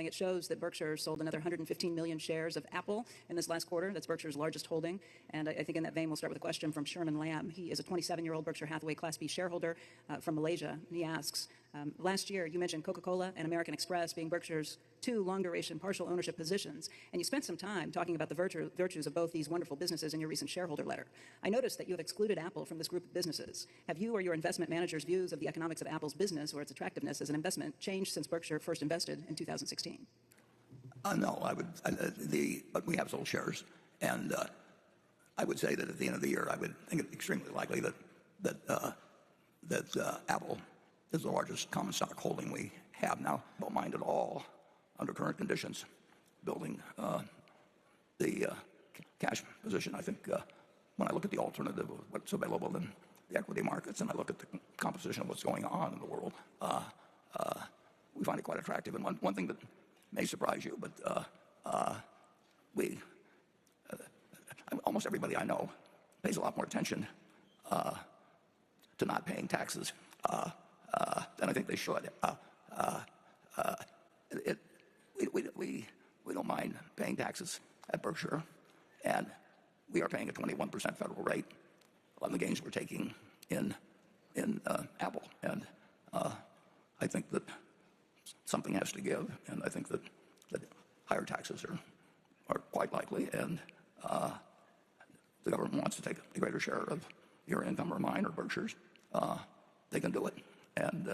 It shows that Berkshire sold another 115 million shares of Apple in this last quarter. That's Berkshire's largest holding. And I think in that vein, we'll start with a question from Sherman Lamb. He is a 27-year-old Berkshire Hathaway Class B shareholder from Malaysia. And he asks, last year you mentioned Coca-Cola and American Express being Berkshire's two long-duration partial ownership positions. And you spent some time talking about the virtues of both these wonderful businesses in your recent shareholder letter. I noticed that you have excluded Apple from this group of businesses. Have you or your investment manager's views of the economics of Apple's business or its attractiveness as an investment changed since Berkshire first invested in 2016? No, but we have sold shares, and I would say that at the end of the year, I would think it extremely likely that Apple is the largest common stock holding we have now. Don't mind at all under current conditions building the cash position. I think when I look at the alternative of what's available in the equity markets, and I look at the composition of what's going on in the world, we find it quite attractive. And one thing that may surprise you, but almost everybody I know pays a lot more attention to not paying taxes than I think they should. We don't mind paying taxes at Berkshire, and we are paying a 21% federal rate on the gains we're taking in Apple. And I think that something has to give, and I think that higher taxes are quite likely, and the government wants to take a greater share of your income or mine or Berkshire's. They can do it, and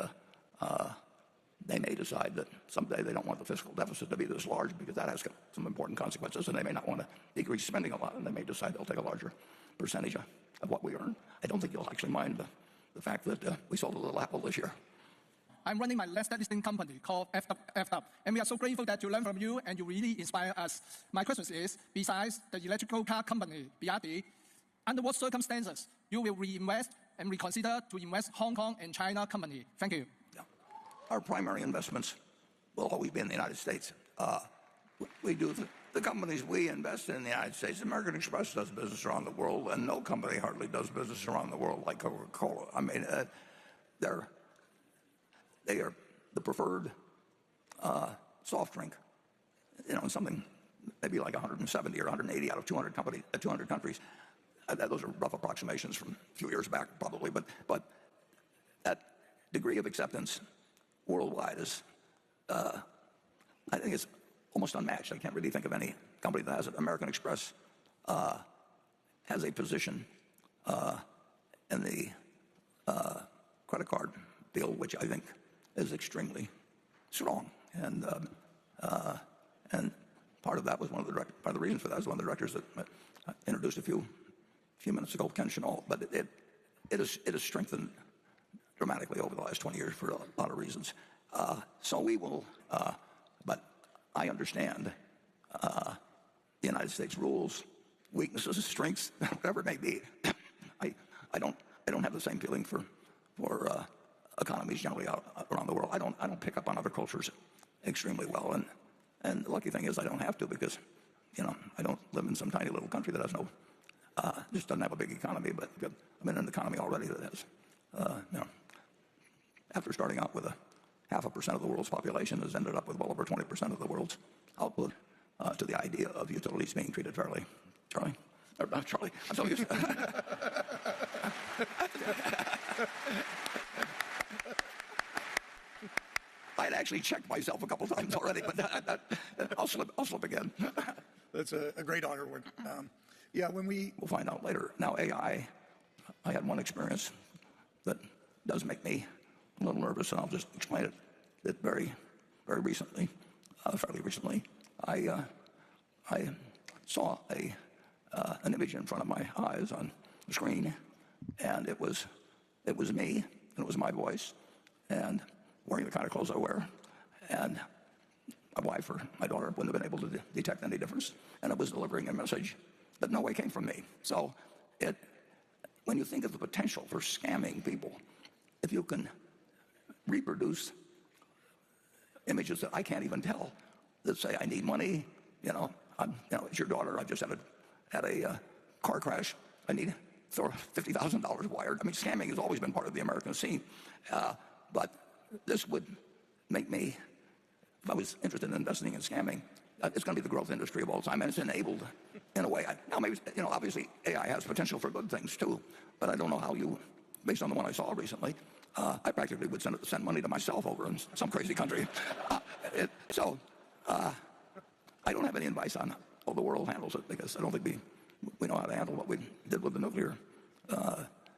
they may decide that someday they don't want the fiscal deficit to be this large because that has some important consequences, and they may not want to decrease spending a lot, and they may decide they'll take a larger percentage of what we earn. I don't think you'll actually mind the fact that we sold a little Apple this year. I'm running my listed company called FW, and we are so grateful that to learn from you, and you really inspire us. My question is, besides the electrical car company, BRD, under what circumstances you will reinvest and reconsider to invest Hong Kong and China company? Thank you. Yeah. Our primary investments will always be in the United States. We do the companies we invest in the United States. American Express does business around the world, and no company hardly does business around the world like Coca-Cola. I mean, they are the preferred soft drink, in something maybe like 170 or 180 out of 200 countries. Those are rough approximations from a few years back, probably, but that degree of acceptance worldwide is, I think it's almost unmatched. I can't really think of any company that has it. American Express has a position in the credit card deal, which I think is extremely strong, and part of that was part of the reason for that was one of the directors that introduced a few minutes ago, Ken Chenault. But it has strengthened dramatically over the last 20 years for a lot of reasons. So we will, but I understand the United States rules, weaknesses, strengths, whatever it may be. I don't have the same feeling for economies generally around the world. I don't pick up on other cultures extremely well, and the lucky thing is I don't have to, because I don't live in some tiny little country that has just doesn't have a big economy. But I'm in an economy already that has, after starting out with 0.5% of the world's population, has ended up with well over 20% of the world's output, to the idea of utilities being treated fairly. Charlie? Or not Charlie. I'm so used to I had actually checked myself a couple times already, but I'll slip again. That's a great honor, Ward. We'll find out later. Now, AI, I had one experience that does make me a little nervous, and I'll just explain it. That very recently, fairly recently, I saw an image in front of my eyes on the screen, and it was me, and it was my voice, and wearing the kind of clothes I wear, and my wife or my daughter wouldn't have been able to detect any difference, and it was delivering a message that no way came from me. So when you think of the potential for scamming people, if you can reproduce images that I can't even tell, that say I need money, it's your daughter, I just had a car crash, I need $50,000 wired. I mean, scamming has always been part of the American scene, but this would make me if I was interested in investing in scamming, it's going to be the growth industry of all time, and it's enabled in a way. Now, maybe, obviously AI has potential for good things too, but I don't know how you, based on the one I saw recently, I practically would send money to myself over in some crazy country. I don't have any advice on how the world handles it, because I don't think we know how to handle what we did with the nuclear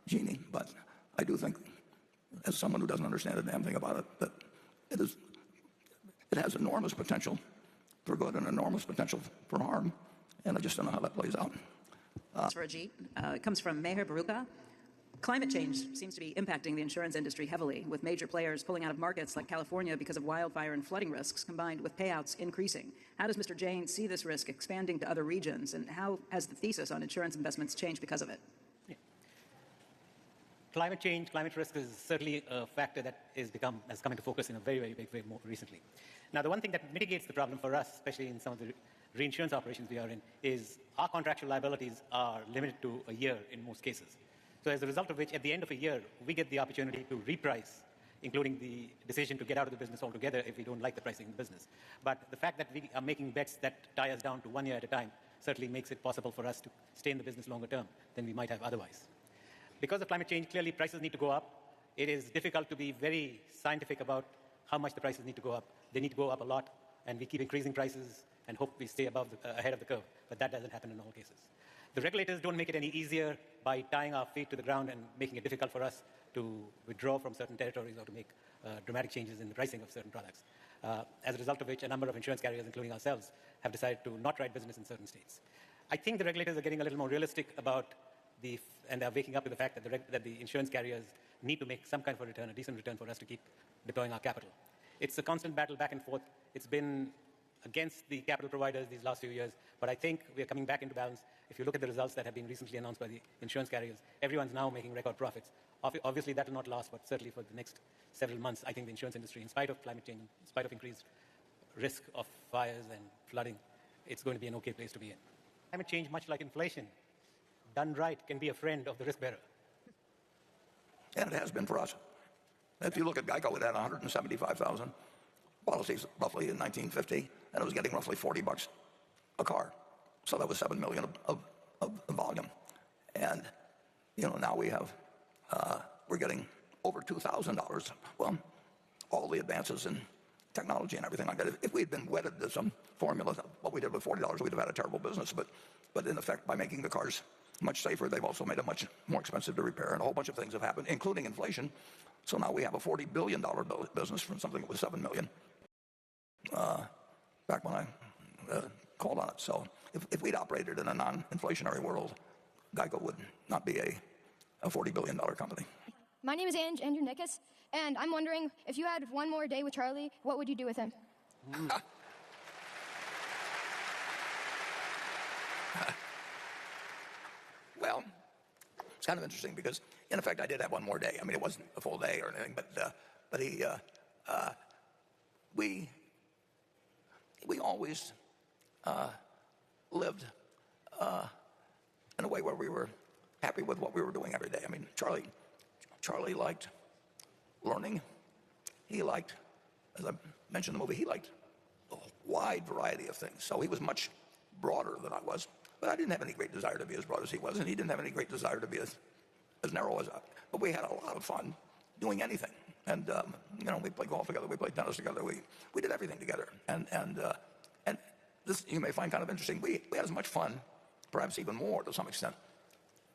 Genie. But I do think, as someone who doesn't understand a damn thing about it, that it has enormous potential for good and enormous potential for harm, and I just don't know how that plays out. For Ajit, it comes from Meher Baruka. Climate change seems to be impacting the insurance industry heavily, with major players pulling out of markets like California because of wildfire and flooding risks, combined with payouts increasing. How does Mr. Jain see this risk expanding to other regions, and how has the thesis on insurance investments changed because of it? Yeah. Climate change, climate risk is certainly a factor that has come into focus in a very, very big way more recently. Now, the one thing that mitigates the problem for us, especially in some of the reinsurance operations we are in, is our contractual liabilities are limited to a year in most cases. So as a result of which, at the end of a year, we get the opportunity to reprice, including the decision to get out of the business altogether if we don't like the pricing in the business. But the fact that we are making bets that tie us down to 1 year at a time certainly makes it possible for us to stay in the business longer term than we might have otherwise. Because of climate change, clearly prices need to go up. It is difficult to be very scientific about how much the prices need to go up. They need to go up a lot, and we keep increasing prices and hope we stay ahead of the curve. But that doesn't happen in all cases. The regulators don't make it any easier by tying our feet to the ground and making it difficult for us to withdraw from certain territories or to make dramatic changes in the pricing of certain products. As a result of which, a number of insurance carriers, including ourselves, have decided to not write business in certain states. I think the regulators are getting a little more realistic about and they're waking up to the fact that the insurance carriers need to make some kind of a return, a decent return, for us to keep deploying our capital. It's a constant battle back and forth. It's been against the capital providers these last few years, but I think we are coming back into balance. If you look at the results that have been recently announced by the insurance carriers, everyone's now making record profits. Obviously, that will not last, but certainly for the next several months, I think the insurance industry, in spite of climate change, in spite of increased risk of fires and flooding, it's going to be an okay place to be in. Climate change, much like inflation, done right, can be a friend of the risk bearer. And it has been for us. If you look at GEICO, it had 175,000 policies roughly in 1950, and it was getting roughly $40 a car. So that was 7 million of volume. And, now we're getting over $2,000. Well, all the advances in technology and everything like that. If we had been wedded to some formula, what we did with $40, we'd have had a terrible business. But in effect, by making the cars much safer, they've also made it much more expensive to repair, and a whole bunch of things have happened, including inflation. So now we have a $40 billion business from something that was 7 million back when I called on it. So if we'd operated in a non-inflationary world, GEICO would not be a $40 billion company. My name is Andrew Nickus, and I'm wondering, if you had one more day with Charlie, what would you do with him? Well, it's kind of interesting because, in effect, I did have one more day. I mean, it wasn't a full day or anything, but we always lived in a way where we were happy with what we were doing every day. I mean, Charlie liked learning. He liked, as I mentioned in the movie, he liked a wide variety of things. So he was much broader than I was. But I didn't have any great desire to be as broad as he was, and he didn't have any great desire to be as narrow as I. But we had a lot of fun doing anything. And, we played golf together, we played tennis together, we did everything together. And this you may find kind of interesting. We had as much fun, perhaps even more to some extent,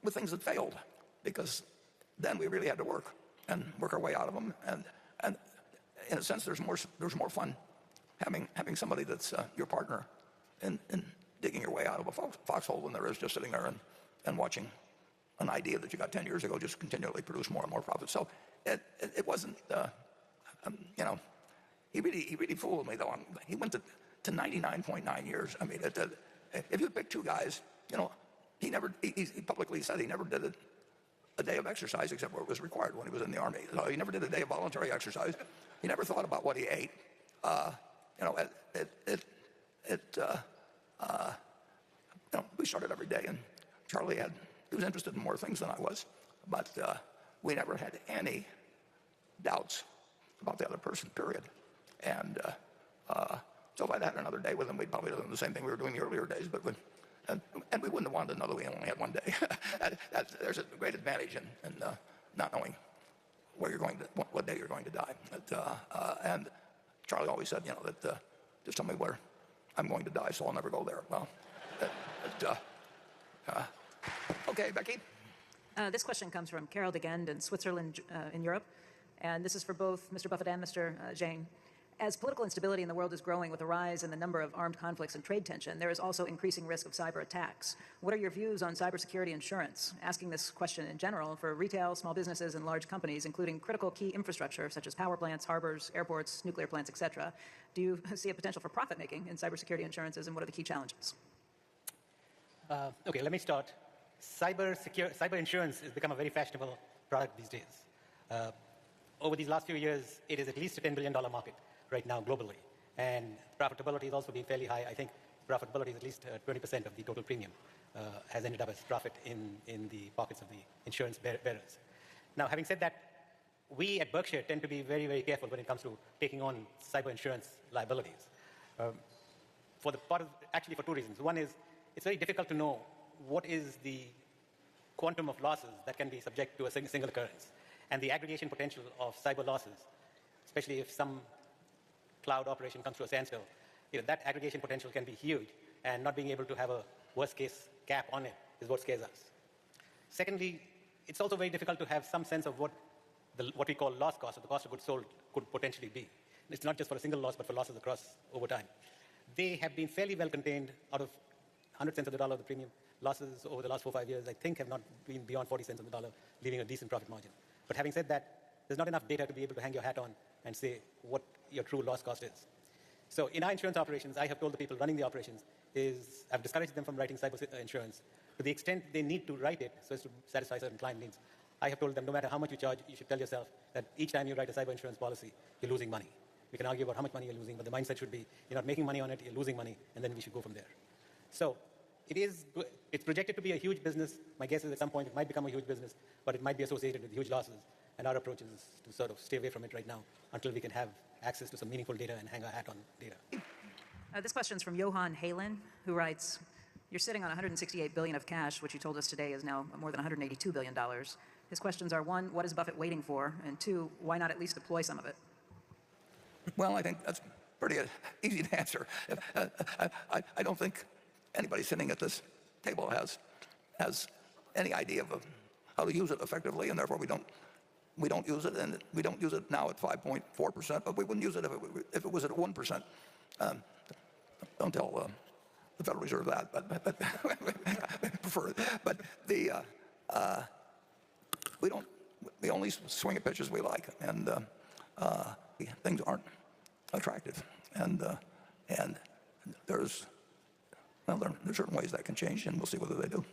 with things that failed, because then we really had to work our way out of them. And in a sense, there's more fun having somebody that's your partner in digging your way out of a foxhole than there is just sitting there and watching an idea that you got 10 years ago just continually produce more and more profit. So it wasn't, he really fooled me, though. He went to 99.9 years. I mean, if you pick two guys, he publicly said he never did a day of exercise except where it was required when he was in the Army. So he never did a day of voluntary exercise. He never thought about what he ate. We started every day, and Charlie he was interested in more things than I was, but we never had any doubts about the other person, period. And So if I'd had another day with him, we'd probably done the same thing we were doing the earlier days, and we wouldn't have wanted to know that we only had one day. There's a great advantage in not knowing where you're going to, what day you're going to die. And Charlie always said, that just tell me where I'm going to die, so I'll never go there. Well, okay, Becky. This question comes from Carol de Gend in Switzerland, in Europe, and this is for both Mr. Buffett and Mr. Jane. As political instability in the world is growing with a rise in the number of armed conflicts and trade tension, there is also increasing risk of cyber attacks. What are your views on cybersecurity insurance? Asking this question in general for retail, small businesses, and large companies, including critical key infrastructure such as power plants, harbors, airports, nuclear plants, etc. Do you see a potential for profit-making in cybersecurity insurances, and what are the key challenges? Okay, let me start. Cyber insurance has become a very fashionable product these days. Over these last few years, it is at least a $10 billion market right now globally. And profitability has also been fairly high. I think profitability is at least 20% of the total premium has ended up as profit in the pockets of the insurance bearers. Now, having said that, we at Berkshire tend to be very, very careful when it comes to taking on cyber insurance liabilities. Actually for two reasons. One is it's very difficult to know what is the quantum of losses that can be subject to a single occurrence. And the aggregation potential of cyber losses, especially if some cloud operation comes to a standstill, that aggregation potential can be huge, and not being able to have a worst-case cap on it is what scares us. Secondly, it's also very difficult to have some sense of what we call loss cost, or the cost of goods sold, could potentially be. It's not just for a single loss, but for losses across over time. They have been fairly well contained. Out of 100 cents on the dollar of the premium, losses over the last 4 or 5 years, I think, have not been beyond 40 cents on the dollar, leaving a decent profit margin. But having said that, there's not enough data to be able to hang your hat on and say what your true loss cost is. So in our insurance operations, I have told the people running the operations I've discouraged them from writing cyber insurance to the extent they need to write it so as to satisfy certain client needs. I have told them no matter how much you charge, you should tell yourself that each time you write a cyber insurance policy, you're losing money. We can argue about how much money you're losing, but the mindset should be you're not making money on it, you're losing money, and then we should go from there. So it's projected to be a huge business. My guess is at some point it might become a huge business, but it might be associated with huge losses. And our approach is to sort of stay away from it right now until we can have access to some meaningful data and hang our hat on data. This question is from Johan Halen, who writes, you're sitting on $168 billion of cash, which you told us today is now more than $182 billion. His questions are, one, what is Buffett waiting for? And two, why not at least deploy some of it? Well, I think that's pretty easy to answer. I don't think anybody sitting at this table has any idea of how to use it effectively, and therefore we don't use it, and we don't use it now at 5.4%, but we wouldn't use it if it was at 1%. Don't tell the Federal Reserve that, but I prefer it. But we only swing at pitches we like, and things aren't attractive, and there's certain ways that can change, and we'll see whether they do.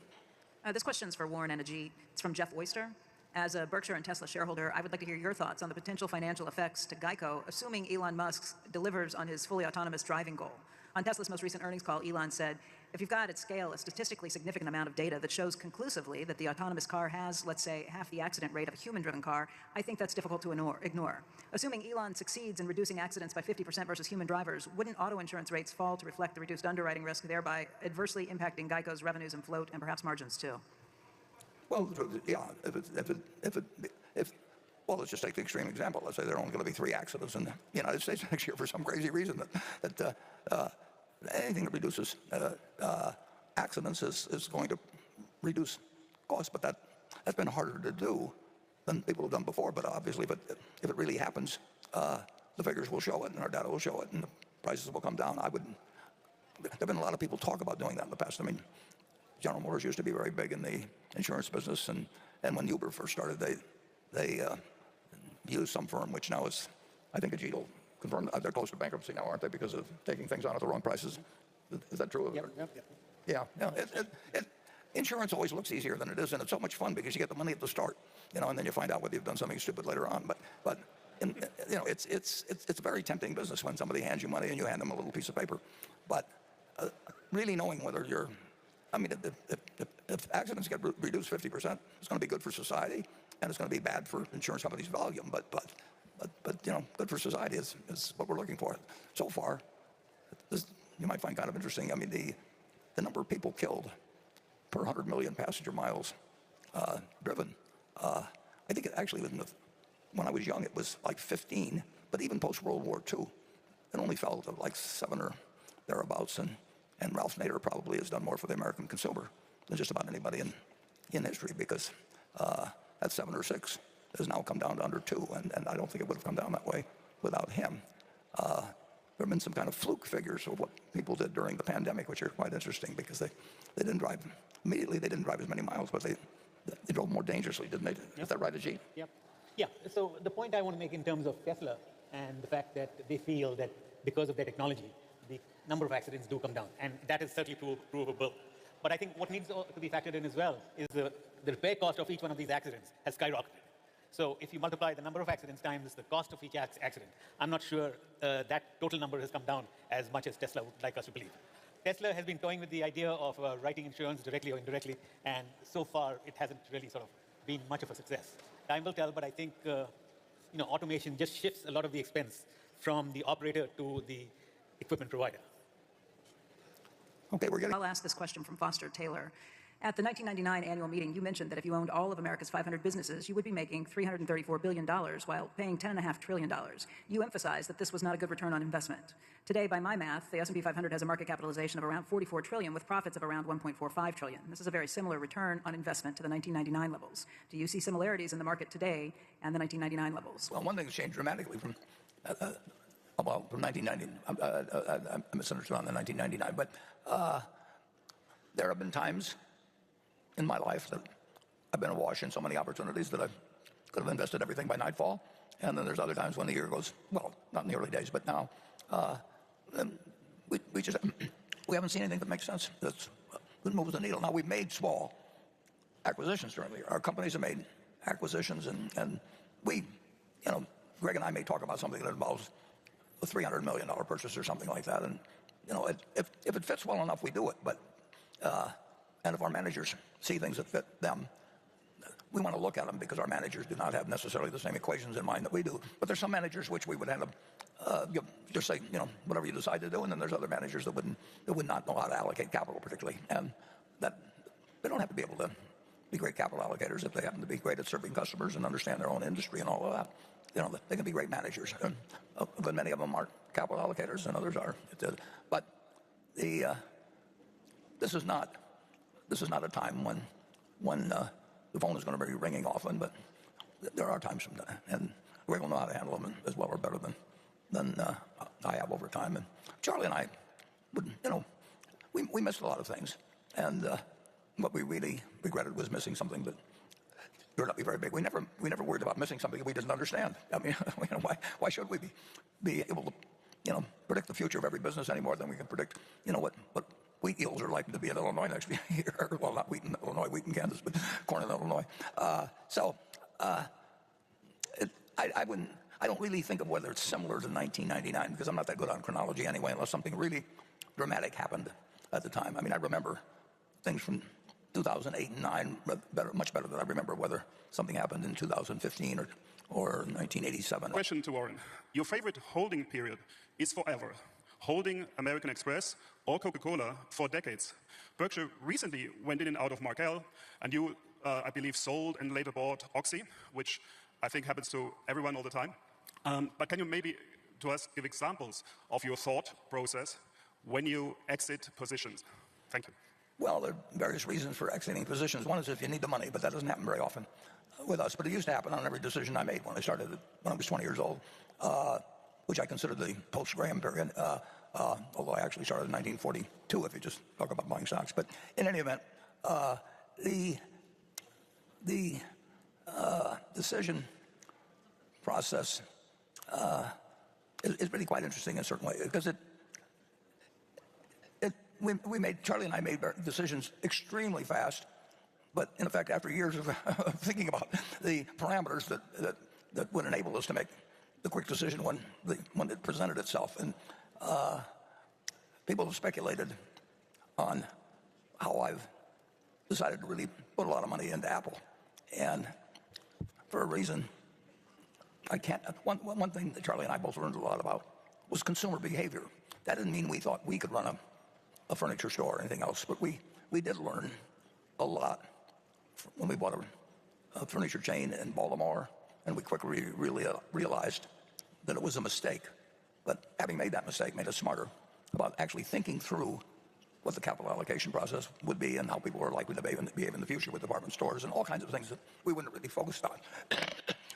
This question's for Warren Energy. It's from Jeff Oyster. As a Berkshire and Tesla shareholder, I would like to hear your thoughts on the potential financial effects to Geico, assuming Elon Musk delivers on his fully autonomous driving goal. On Tesla's most recent earnings call, Elon said, if you've got at scale a statistically significant amount of data that shows conclusively that the autonomous car has, let's say, half the accident rate of a human-driven car, I think that's difficult to ignore. Assuming Elon succeeds in reducing accidents by 50% versus human drivers, wouldn't auto insurance rates fall to reflect the reduced underwriting risk, thereby adversely impacting Geico's revenues and float and perhaps margins too? Well, yeah, well, let's just take the extreme example. Let's say there are only going to be 3 accidents in the United States next year for some crazy reason that anything that reduces accidents is going to reduce costs, but that's been harder to do than people have done before. But obviously, if it really happens, the figures will show it, and our data will show it, and the prices will come down. There've been a lot of people talk about doing that in the past. I mean, General Motors used to be very big in the insurance business, and when Uber first started, they used some firm, which now is, I think, Genie confirmed they're close to bankruptcy now, aren't they, because of taking things on at the wrong prices? Is that true? Yep. Yeah. Insurance always looks easier than it is, and it's so much fun because you get the money at the start, and then you find out whether you've done something stupid later on. But it's a very tempting business when somebody hands you money and you hand them a little piece of paper. But really knowing whether you're, I mean, if accidents get reduced 50%, it's going to be good for society, and it's going to be bad for insurance companies' volume. But but good for society is what we're looking for. So far, you might find kind of interesting. I mean, the number of people killed per 100 million passenger miles driven. I think it actually, when I was young, it was like 15, but even post-World War II, it only fell to like 7 or thereabouts, and Ralph Nader probably has done more for the American consumer than just about anybody in history, because that 7 or 6 has now come down to under 2, and I don't think it would have come down that way without him. There have been some kind of fluke figures of what people did during the pandemic, which are quite interesting, because they didn't drive immediately. They didn't drive as many miles, but they drove more dangerously, didn't they? Yep. Is that right, Ajit? Yep. Yeah. So the point I want to make in terms of Tesla and the fact that they feel that because of their technology, the number of accidents do come down, and that is certainly provable. But I think what needs to be factored in as well is the repair cost of each one of these accidents has skyrocketed. So if you multiply the number of accidents times the cost of each accident, I'm not sure that total number has come down as much as Tesla would like us to believe. Tesla has been toying with the idea of writing insurance directly or indirectly, and so far it hasn't really sort of been much of a success. Time will tell, but I think automation just shifts a lot of the expense from the operator to the equipment provider. Okay, I'll ask this question from Foster Taylor. At the 1999 annual meeting, you mentioned that if you owned all of America's 500 businesses, you would be making $334 billion while paying $10.5 trillion. You emphasized that this was not a good return on investment. Today, by my math, the S&P 500 has a market capitalization of around $44 trillion with profits of around $1.45 trillion. This is a very similar return on investment to the 1999 levels. Do you see similarities in the market today and the 1999 levels? Well, one thing has changed dramatically from 1990. I misunderstood on the 1999, but there have been times in my life that I've been awash in so many opportunities that I could have invested everything by nightfall. And then there's other times when the year goes, well, not in the early days, but now, we haven't seen anything that makes sense that moves the needle. Now, we've made small acquisitions during the year. Our companies have made acquisitions, and we, Greg and I may talk about something that involves a $300 million purchase or something like that. And, if it fits well enough, we do it. But, and if our managers see things that fit them, we want to look at them, because our managers do not have necessarily the same equations in mind that we do. But there's some managers which we would end up just say, whatever you decide to do, and then there's other managers that would not know how to allocate capital particularly, and that they don't have to be able to be great capital allocators if they happen to be great at serving customers and understand their own industry and all of that. They can be great managers, but many of them aren't capital allocators, and others are. But this is not a time when the phone is going to be ringing often, but there are times sometimes, and Greg will know how to handle them as well or better than I have over time. And Charlie and I, we missed a lot of things, and what we really regretted was missing something that turned out to be very big. We never worried about missing something that we didn't understand. I mean, why should we be able to predict the future of every business any more than we can predict what wheat yields are likely to be in Illinois next year? Well, not wheat in Illinois, wheat in Kansas, but corn in Illinois. I don't really think of whether it's similar to 1999, because I'm not that good on chronology anyway, unless something really dramatic happened at the time. I mean, I remember things from 2008 and 9 much better than I remember whether something happened in 2015 or 1987. Question to Warren. Your favorite holding period is forever. Holding American Express or Coca-Cola for decades. Berkshire recently went in and out of Markel, and you, I believe, sold and later bought Oxy, which I think happens to everyone all the time. But can you maybe, to us, give examples of your thought process when you exit positions? Thank you. Well, there are various reasons for exiting positions. One is if you need the money, but that doesn't happen very often with us. But it used to happen on every decision I made when I was 20 years old, which I consider the post-Graham period, although I actually started in 1942, if you just talk about buying stocks. But in any event, the decision process is really quite interesting in a certain way, because Charlie and I made decisions extremely fast, but in effect, after years of thinking about the parameters that would enable us to make the quick decision when it presented itself. And people have speculated on how I've decided to really put a lot of money into Apple. And for a reason I can't. One thing that Charlie and I both learned a lot about was consumer behavior. That didn't mean we thought we could run a furniture store or anything else, but we did learn a lot when we bought a furniture chain in Baltimore, and we quickly really realized that it was a mistake. But having made that mistake made us smarter about actually thinking through what the capital allocation process would be and how people are likely to behave in the future with department stores and all kinds of things that we wouldn't really focused on.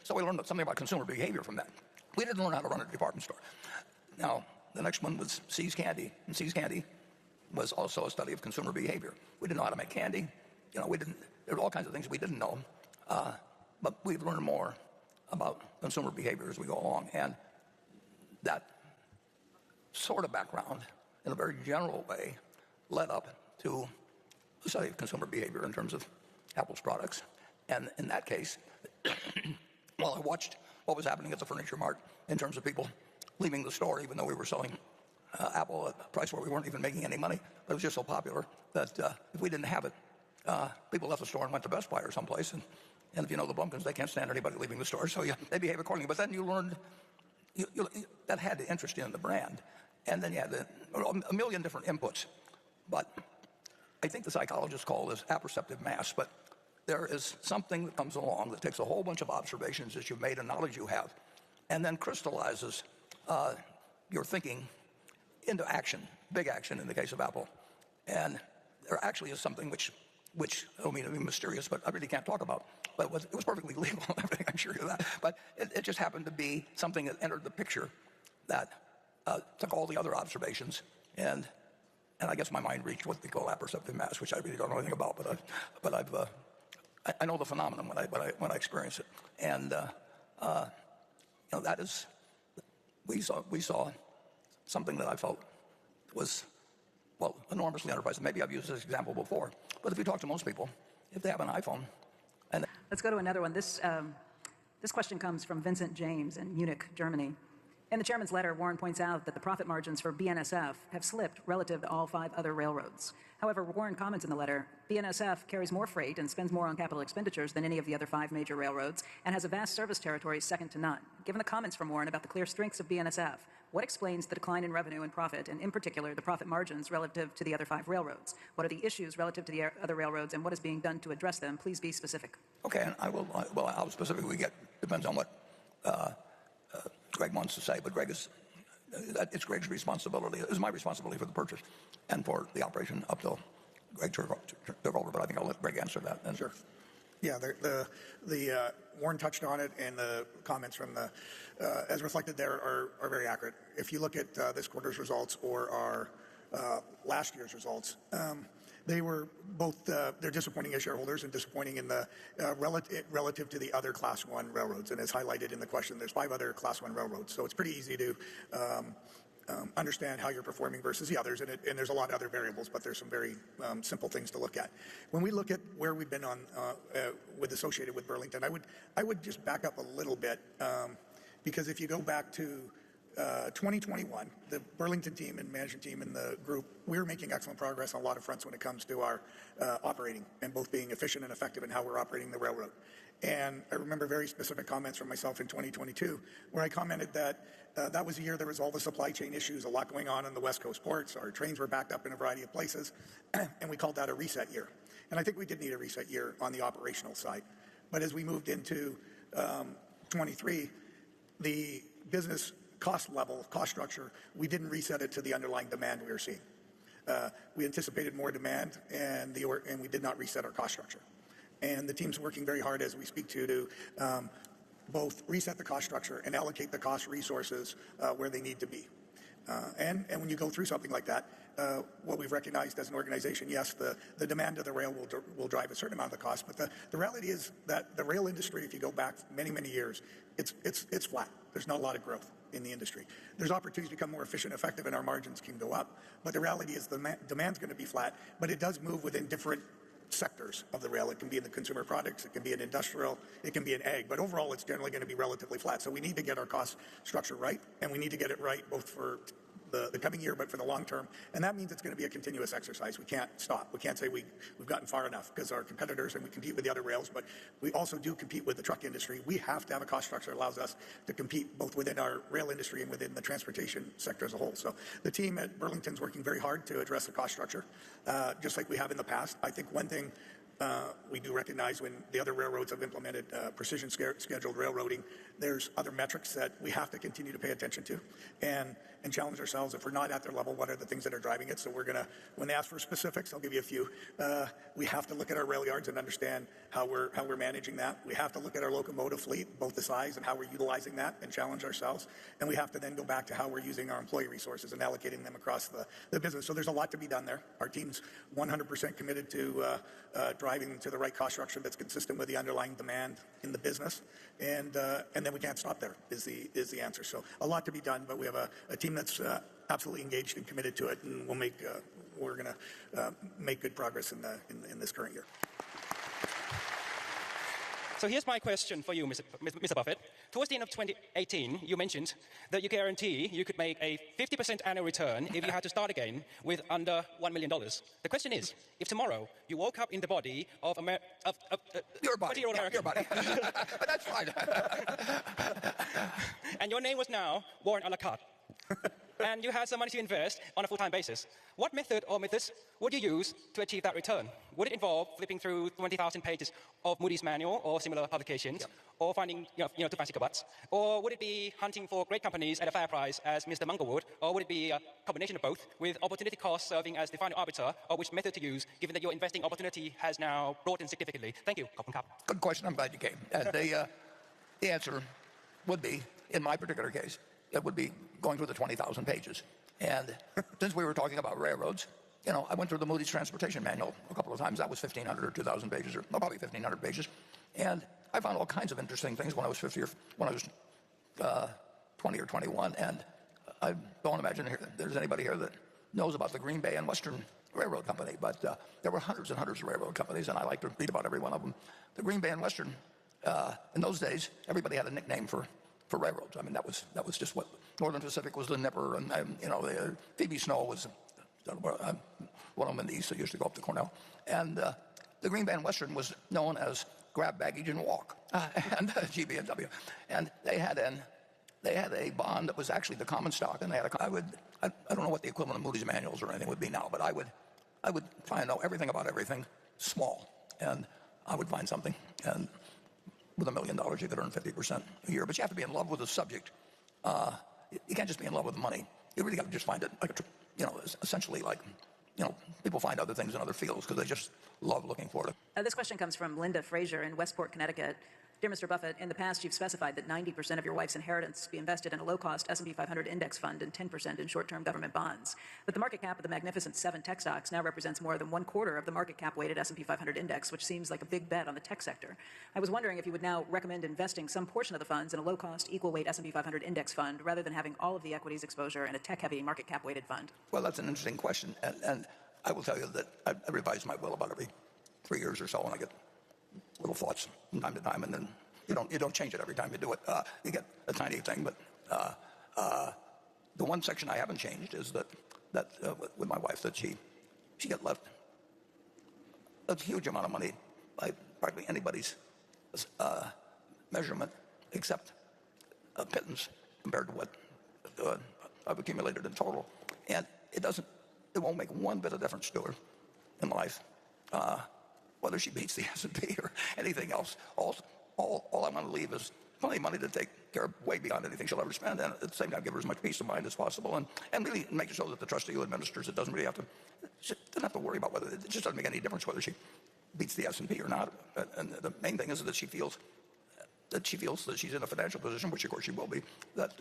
So we learned something about consumer behavior from that. We didn't learn how to run a department store. Now, the next one was See's Candy, and See's Candy was also a study of consumer behavior. We didn't know how to make candy. There were all kinds of things we didn't know, but we've learned more about consumer behavior as we go along. And that sort of background, in a very general way, led up to the study of consumer behavior in terms of Apple's products. And in that case, while I watched what was happening at the Furniture Mart in terms of people leaving the store, even though we were selling Apple at a price where we weren't even making any money, but it was just so popular that if we didn't have it, people left the store and went to Best Buy or someplace. And if you know the Blumkins, they can't stand anybody leaving the store, so they behave accordingly. But then you learned that had to interest you in the brand. And then you had a million different inputs. But I think the psychologists call this apperceptive mass. But there is something that comes along that takes a whole bunch of observations that you've made and knowledge you have, and then crystallizes your thinking into action, big action in the case of Apple. And there actually is something which I don't mean to be mysterious, but I really can't talk about. But it was perfectly legal and everything, I'm sure of that. But it just happened to be something that entered the picture that took all the other observations, and I guess my mind reached what they call apperceptive mass, which I really don't know anything about, but I know the phenomenon when I experience it, and that is we saw something that I felt was enormously underpriced. Maybe I've used this example before, but if you talk to most people, if they have an iPhone, and let's go to another one. This question comes from Vincent James in Munich, Germany. In the chairman's letter, Warren points out that the profit margins for BNSF have slipped relative to all 5 other railroads. However, Warren comments in the letter, BNSF carries more freight and spends more on capital expenditures than any of the other 5 major railroads and has a vast service territory second to none. Given the comments from Warren about the clear strengths of BNSF, what explains the decline in revenue and profit, and in particular, the profit margins relative to the other 5 railroads? What are the issues relative to the other railroads, and what is being done to address them? Please be specific. Okay, and how specific we get depends on what Greg wants to say, but it's Greg's responsibility. It was my responsibility for the purchase and for the operation up till Greg took over, but I think I'll let Greg answer that. And Sure. Yeah, the Warren touched on it, and the comments from as reflected there are very accurate. If you look at this quarter's results or our last year's results, they were both they're disappointing as shareholders and disappointing in the relative to the other Class 1 railroads. And as highlighted in the question, there's 5 other Class 1 railroads, so it's pretty easy to understand how you're performing versus the others, and there's a lot of other variables, but there's some very simple things to look at. When we look at where we've been associated with Burlington, I would just back up a little bit, because if you go back to 2021, the Burlington team and management team and the group, we're making excellent progress on a lot of fronts when it comes to our operating and both being efficient and effective in how we're operating the railroad. And I remember very specific comments from myself in 2022 where I commented that that was a year there was all the supply chain issues, a lot going on in the West Coast ports. Our trains were backed up in a variety of places, and we called that a reset year. And I think we did need a reset year on the operational side. But as we moved into 23, the business cost structure, we didn't reset it to the underlying demand we were seeing. We anticipated more demand, and we did not reset our cost structure. And the team's working very hard as we speak to both reset the cost structure and allocate the cost resources where they need to be. And when you go through something like that, what we've recognized as an organization, yes, the demand of the rail will drive a certain amount of the cost, but the reality is that the rail industry, if you go back many, many years, it's flat. There's not a lot of growth in the industry. There's opportunities to become more efficient and effective, and our margins can go up. But the reality is the demand's going to be flat, but it does move within different sectors of the rail. It can be in the consumer products, it can be in industrial, it can be in ag, but overall it's generally going to be relatively flat. So we need to get our cost structure right, and we need to get it right both for the coming year, but for the long term. And that means it's going to be a continuous exercise. We can't stop. We can't say we've gotten far enough, because our competitors, and we compete with the other rails, but we also do compete with the truck industry. We have to have a cost structure that allows us to compete both within our rail industry and within the transportation sector as a whole. So the team at Burlington's working very hard to address the cost structure, just like we have in the past. I think one thing we do recognize, when the other railroads have implemented precision scheduled railroading, there's other metrics that we have to continue to pay attention to and challenge ourselves. If we're not at their level, what are the things that are driving it? So we're going to, when they ask for specifics, I'll give you a few. We have to look at our rail yards and understand how we're managing that. We have to look at our locomotive fleet, both the size and how we're utilizing that, and challenge ourselves. And we have to then go back to how we're using our employee resources and allocating them across the business. So there's a lot to be done there. Our team's 100% committed to driving to the right cost structure that's consistent with the underlying demand in the business. And then we can't stop there is the answer. So a lot to be done, but we have a team that's absolutely engaged and committed to it, and we're going to make good progress in this current year. So here's my question for you, Mr. Buffett. Towards the end of 2018, you mentioned that you guarantee you could make a 50% annual return if you had to start again with under $1 million. The question is, if tomorrow you woke up in the body of Your body. 20-year-old American, Your body. That's fine. and your name was now Warren allocate, and you had some money to invest on a full-time basis, what method or methods would you use to achieve that return? Would it involve flipping through 20,000 pages of Moody's manual or similar publications, or finding two fancy cupboards? Or would it be hunting for great companies at a fair price, as Mr. Munger would? Or would it be a combination of both, with opportunity cost serving as the final arbiter of which method to use, given that your investing opportunity has now broadened significantly? Thank you, Cop and Cap. Good question. I'm glad you came. And the answer would be, in my particular case, it would be going through the 20,000 pages. And since we were talking about railroads, I went through the Moody's Transportation Manual a couple of times. That was 1,500 or 2,000 pages, or probably 1,500 pages. And I found all kinds of interesting things when I was 20 or 21. And I don't imagine there's anybody here that knows about the Green Bay and Western Railroad Company, but there were hundreds and hundreds of railroad companies, and I like to read about every one of them. The Green Bay and Western, in those days, everybody had a nickname for railroads. I mean, that was just what Northern Pacific was. The Nipper, and Phoebe Snow was one of them in the east that used to go up to Cornell. And the Green Bay and Western was known as grab baggage and walk, and GB&W. And they had a bond that was actually the common stock, and they had I don't know what the equivalent of Moody's manuals or anything would be now, but I would try and know everything about everything small, and I would find something. And with $1 million, you could earn 50% a year, but you have to be in love with the subject. You can't just be in love with the money. You really got to just find it, essentially like, people find other things in other fields because they just love looking for it. This question comes from Linda Frazier in Westport, Connecticut. Dear Mr. Buffett, in the past you've specified that 90% of your wife's inheritance be invested in a low-cost S&P 500 index fund and 10% in short-term government bonds. But the market cap of the Magnificent 7 tech stocks now represents more than 1/4 of the market cap-weighted S&P 500 index, which seems like a big bet on the tech sector. I was wondering if you would now recommend investing some portion of the funds in a low-cost, equal-weight S&P 500 index fund rather than having all of the equities exposure in a tech-heavy market cap-weighted fund. Well, that's an interesting question, and I will tell you that I revise my will about every 3 years or so, and I get little thoughts from time to time, and then you don't change it every time you do it. You get a tiny thing, but the one section I haven't changed is that with my wife, that she got left a huge amount of money by hardly anybody's measurement, except a pittance compared to what I've accumulated in total, and it won't make one bit of difference to her in life, whether she beats the S&P or anything else. All I want to leave is plenty of money to take care of way beyond anything she'll ever spend, and at the same time give her as much peace of mind as possible, and really make it so that the trustee who administers it doesn't have to worry about whether it just doesn't make any difference whether she beats the S&P or not. And the main thing is that she feels that she's in a financial position, which of course she will be, that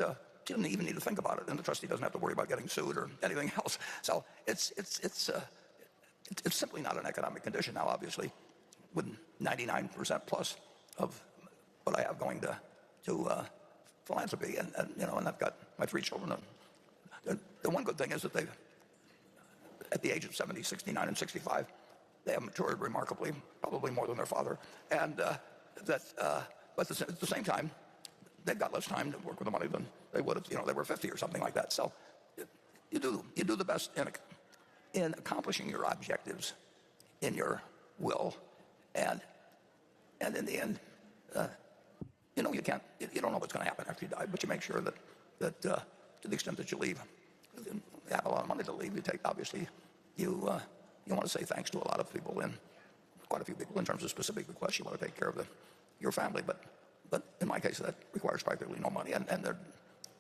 she doesn't even need to think about it, and the trustee doesn't have to worry about getting sued or anything else. So it's simply not an economic condition now, obviously, with 99% plus of what I have going to philanthropy, and I've got my 3 children. The one good thing is that they've, at the age of 70, 69, and 65, they have matured remarkably, probably more than their father, and but at the same time, they've got less time to work with the money than they would if they were 50 or something like that. So you do the best in accomplishing your objectives in your will, and in the end, you know, you don't know what's going to happen after you die, but you make sure that to the extent that you leave, you have a lot of money to leave. Obviously, you want to say thanks to a lot of people, and quite a few people in terms of specific requests. You want to take care of your family, but in my case, that requires practically no money, and there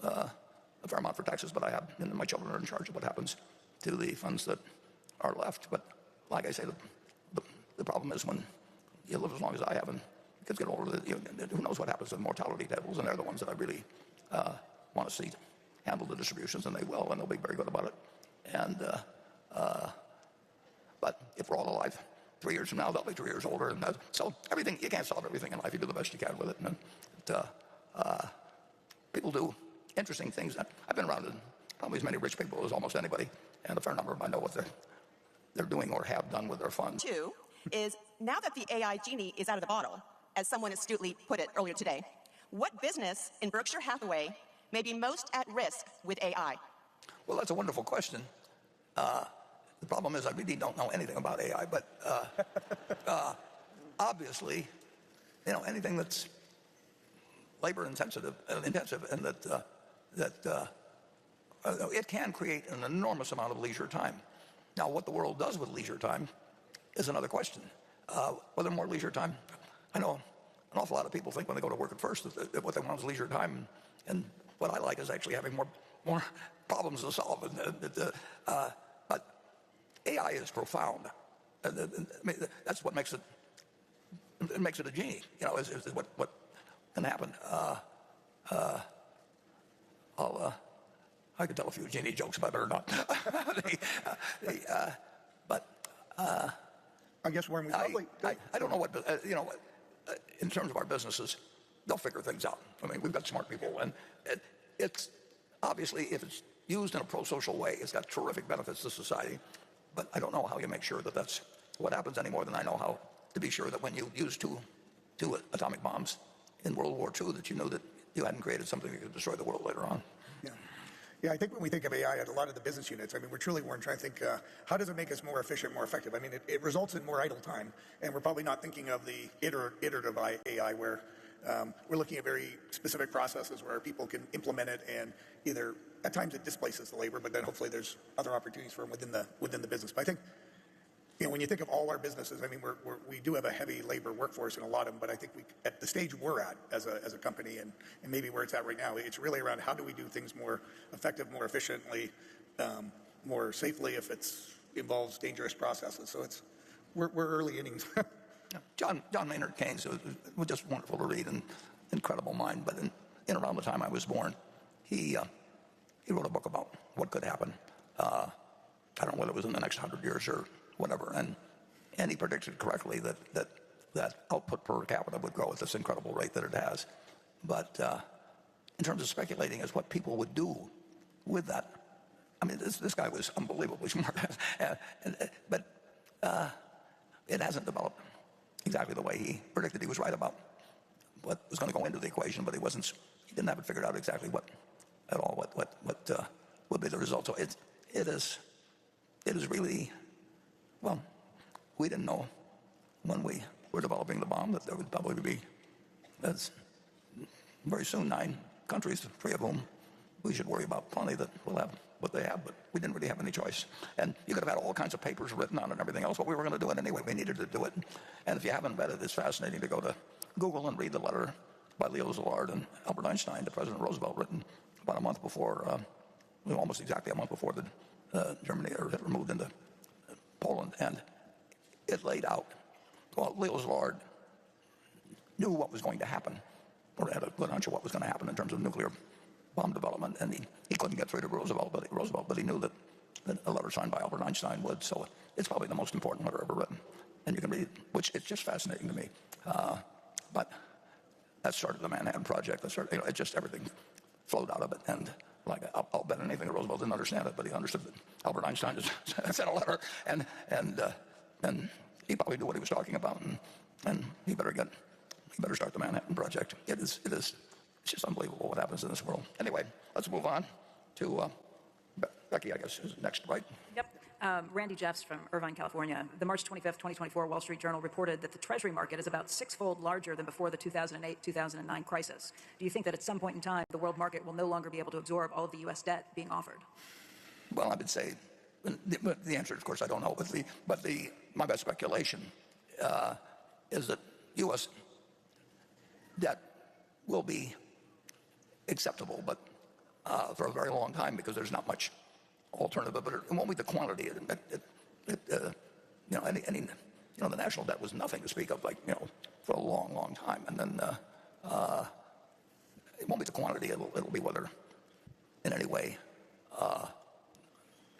a fair amount for taxes, but and my children are in charge of what happens to the funds that are left. But like I say, the problem is when you live as long as I have, and kids get older, who knows what happens to the mortality tables, and they're the ones that I really want to see handle the distributions, and they will, and they'll be very good about it. And but if we're all alive 3 years from now, they'll be 3 years older, and so everything, you can't solve everything in life. You do the best you can with it, and people do interesting things. I've been around probably as many rich people as almost anybody, and a fair number of them I know what they're doing or have done with their funds. Two is, now that the AI genie is out of the bottle, as someone astutely put it earlier today, what business in Berkshire Hathaway may be most at risk with AI? Well, that's a wonderful question. The problem is I really don't know anything about AI, but obviously, anything that's labor intensive, and that it can create an enormous amount of leisure time. Now, what the world does with leisure time is another question. Whether more leisure time, I know an awful lot of people think when they go to work at first that what they want is leisure time, and what I like is actually having more problems to solve. But AI is profound. I mean, that's what makes it. It makes it a genie. Is what can happen. I could tell a few genie jokes, but I better not. I guess, Warren, we probably... I don't know what, in terms of our businesses, they'll figure things out. I mean, we've got smart people, and it's obviously, if it's used in a pro-social way, it's got terrific benefits to society. But I don't know how you make sure that that's what happens any more than I know how to be sure that when you use two atomic bombs in World War II, that you knew that you hadn't created something that could destroy the world later on. Yeah, I think when we think of AI at a lot of the business units, I mean, we're truly trying to think, how does it make us more efficient, more effective? I mean, it results in more idle time, and we're probably not thinking of the iterative AI where we're looking at very specific processes where people can implement it, and either at times it displaces the labor, but then hopefully there's other opportunities for them within the business. But I think, when you think of all our businesses, I mean, we do have a heavy labor workforce in a lot of them, but I think at the stage we're at as a company, and maybe where it's at right now, it's really around how do we do things more effective, more efficiently, more safely if it involves dangerous processes. So we're early innings. John Maynard Keynes was just wonderful to read, and incredible mind. But in around the time I was born, he wrote a book about what could happen. I don't know whether it was in the next 100 years or whatever, and he predicted correctly that output per capita would grow at this incredible rate that it has. But in terms of speculating as what people would do with that, I mean, this guy was unbelievably smart, but it hasn't developed exactly the way he predicted. He was right about what was going to go into the equation, but he didn't have it figured out exactly what would be the result. So it is really. Well, we didn't know when we were developing the bomb that there would probably be, very soon, 9 countries, 3 of whom we should worry about plenty that will have what they have, but we didn't really have any choice. And you could have had all kinds of papers written on it and everything else, but we were going to do it anyway. We needed to do it. And if you haven't read it, it's fascinating to go to Google and read the letter by Leo Szilard and Albert Einstein to President Roosevelt, written about a month before, almost exactly a month before Germany or Hitler moved into Poland, and it laid out. Well, Leo Szilard knew what was going to happen, or had a good hunch of what was going to happen in terms of nuclear bomb development, and he couldn't get through to Roosevelt, but he knew that a letter signed by Albert Einstein would. So it's probably the most important letter ever written, and you can read it, which it's just fascinating to me. But that started the Manhattan Project. That started, it just everything flowed out of it, and. Like I'll bet anything that Roosevelt didn't understand it, but he understood that Albert Einstein just sent a letter, and he probably knew what he was talking about, and he better start the Manhattan Project. It's just unbelievable what happens in this world. Anyway, let's move on to Becky, I guess, is next, right? Yep. Randy Jeffs from Irvine, California. The March 25th, 2024 Wall Street Journal reported that the Treasury market is about six-fold larger than before the 2008-2009 crisis. Do you think that at some point in time, the world market will no longer be able to absorb all of the U.S. debt being offered? Well, I would say, the answer, of course, I don't know. But my best speculation is that U.S. debt will be acceptable, but for a very long time, because there's not much alternative. But it won't be the quantity. The national debt was nothing to speak of, for a long, long time. And then it won't be the quantity. It'll be whether, in any way,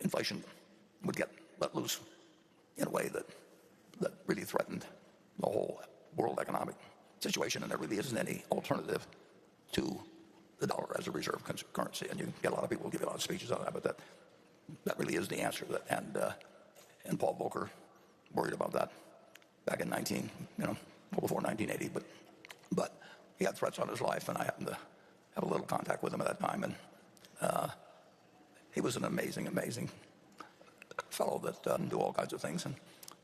inflation would get let loose in a way that really threatened the whole world economic situation, and there really isn't any alternative to the dollar as a reserve currency. And you get a lot of people who give a lot of speeches on that, but that really is the answer. And Paul Volcker worried about that back in before 1980. But he had threats on his life, and I happened to have a little contact with him at that time. And he was an amazing, amazing fellow that do all kinds of things.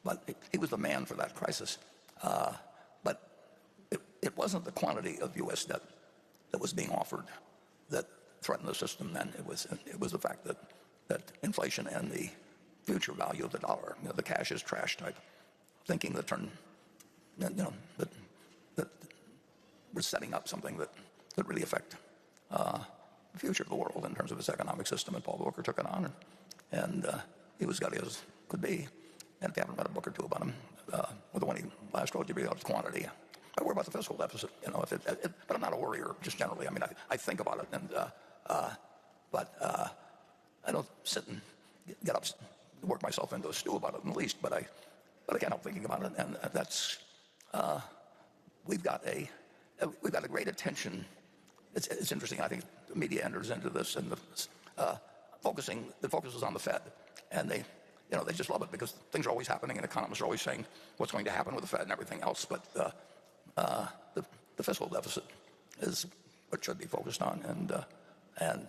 But he was the man for that crisis. But it wasn't the quantity of U.S. debt that was being offered that threatened the system then. It was the fact that inflation and the future value of the dollar, the cash is trash type thinking that we're setting up something that really affect the future of the world in terms of its economic system. And Paul Volcker took it on, and he was gutty as could be. And if you haven't read a book or two about him, the one he last wrote, you read about quantity. I worry about the fiscal deficit, but I'm not a worrier just generally. I mean, I think about it, but I don't sit and get up, work myself into a stew about it in the least. But I can't help thinking about it, and that's we've got a great attention. It's interesting. I think the media enters into this, and the focus is on the Fed, and they just love it because things are always happening, and economists are always saying what's going to happen with the Fed and everything else. But the fiscal deficit is what should be focused on, and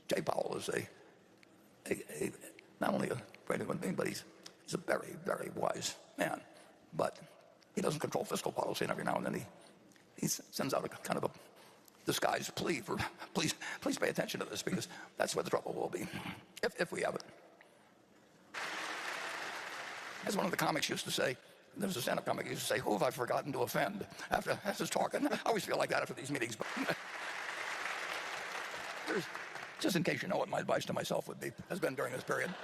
Jay Powell is not only a great human being, but he's a very, very wise man. But he doesn't control fiscal policy, and every now and then he sends out a kind of a disguised plea for please pay attention to this, because that's where the trouble will be if we have it. As one of the comics used to say, there was a stand-up comic who used to say, "Who have I forgotten to offend?" After his talking, I always feel like that after these meetings. But just in case you know what my advice to myself has been during this period.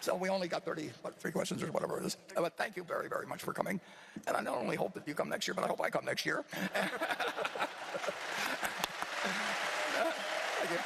So we only got 3 questions or whatever it is. But thank you very, very much for coming. And I not only hope that you come next year, but I hope I come next year. Thank you.